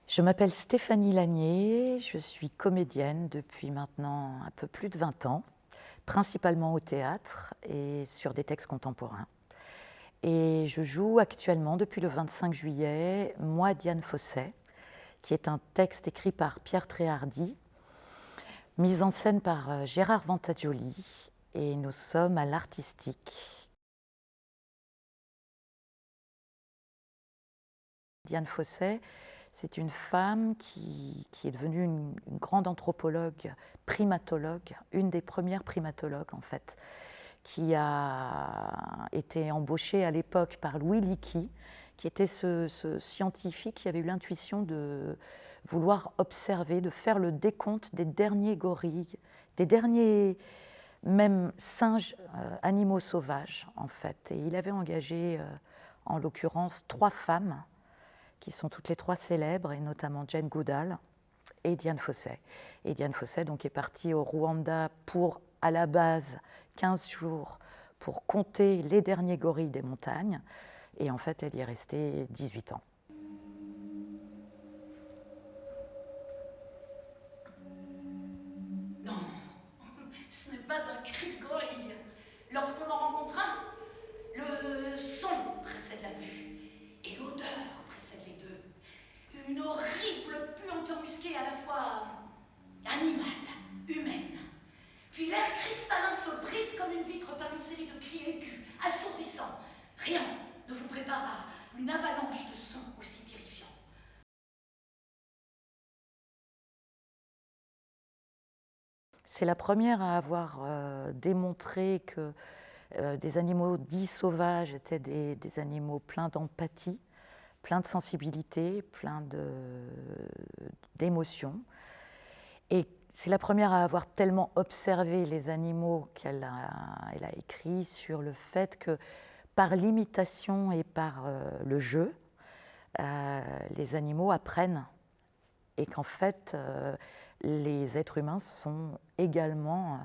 Je m'appelle Stéphanie Lanier, je suis comédienne depuis maintenant un peu plus de 20 ans, principalement au théâtre et sur des textes contemporains. Et je joue actuellement, depuis le 25 juillet, Moi, Diane Fossey, qui est un texte écrit par Pierre Tréhardy, mis en scène par Gérard Ventagioli, et nous sommes à l'Artistique. Diane Fossey, c'est une femme qui est devenue une grande anthropologue, primatologue, une des premières primatologues en fait, qui a été embauchée à l'époque par Louis Leakey, qui était ce scientifique qui avait eu l'intuition de vouloir observer, de faire le décompte des derniers gorilles, des derniers même singes, animaux sauvages en fait. Et il avait engagé en l'occurrence 3 femmes qui sont toutes les 3 célèbres, et notamment Jane Goodall et Diane Fossey. Et Diane Fossey donc, est partie au Rwanda pour, à la base, 15 jours pour compter les derniers gorilles des montagnes. Et en fait, elle y est restée 18 ans. Non, ce n'est pas un cri de gorille. Lorsqu'on en rencontre un, le son précède la vue et l'odeur précède les deux. Une horrible puanteur musquée à la fois animale, humaine. Puis l'air cristallin se brise comme une vitre par une série de cris aigus, assourdissants. Rien ne vous prépare à une avalanche de sons aussi terrifiants. C'est la première à avoir démontré que des animaux dits sauvages étaient des animaux pleins d'empathie, pleins de sensibilité, pleins d'émotions. Et c'est la première à avoir tellement observé les animaux qu'elle a écrit sur le fait que par l'imitation et par le jeu, les animaux apprennent et qu'en fait, les êtres humains sont également,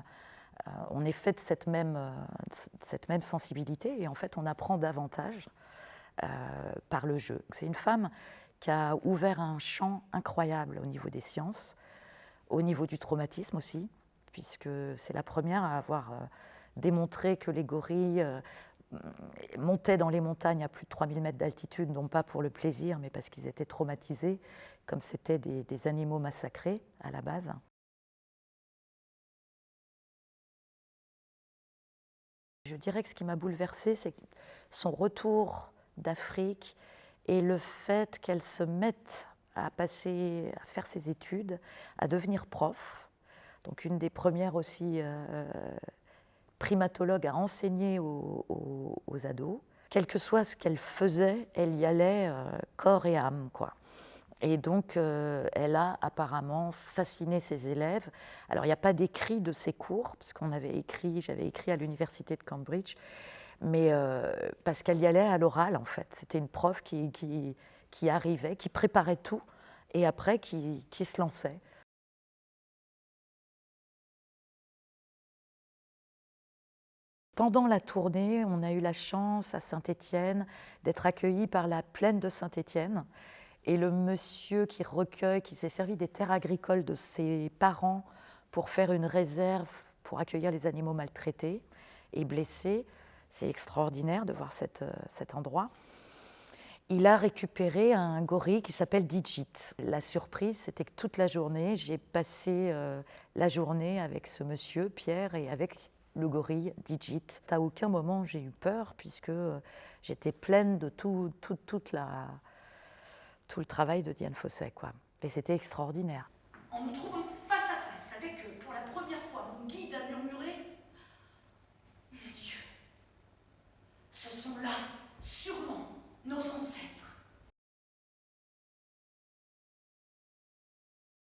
on est fait de cette même sensibilité et en fait, on apprend davantage par le jeu. C'est une femme qui a ouvert un champ incroyable au niveau des sciences, au niveau du traumatisme aussi, puisque c'est la première à avoir démontré que les gorilles montaient dans les montagnes à plus de 3000 mètres d'altitude, non pas pour le plaisir, mais parce qu'ils étaient traumatisés, comme c'était des animaux massacrés à la base. Je dirais que ce qui m'a bouleversée, c'est son retour d'Afrique et le fait qu'elle se mette à faire ses études, à devenir prof. Donc une des premières aussi primatologues à enseigner aux ados. Quel que soit ce qu'elle faisait, elle y allait corps et âme, quoi. Et donc, elle a apparemment fasciné ses élèves. Alors, il n'y a pas d'écrit de ses cours, parce j'avais écrit à l'université de Cambridge, mais parce qu'elle y allait à l'oral, en fait. C'était une prof qui arrivait, qui préparait tout, et après qui se lançait. Pendant la tournée, on a eu la chance à Saint-Étienne d'être accueillis par la plaine de Saint-Étienne. Et le monsieur qui recueille, qui s'est servi des terres agricoles de ses parents pour faire une réserve pour accueillir les animaux maltraités et blessés, c'est extraordinaire de voir cet endroit. Il a récupéré un gorille qui s'appelle Digit. La surprise, c'était que toute la journée, j'ai passé la journée avec ce monsieur, Pierre, et avec le gorille Digit. À aucun moment j'ai eu peur, puisque j'étais pleine de tout le travail de Diane Fossey, quoi. Et c'était extraordinaire. On nous trouve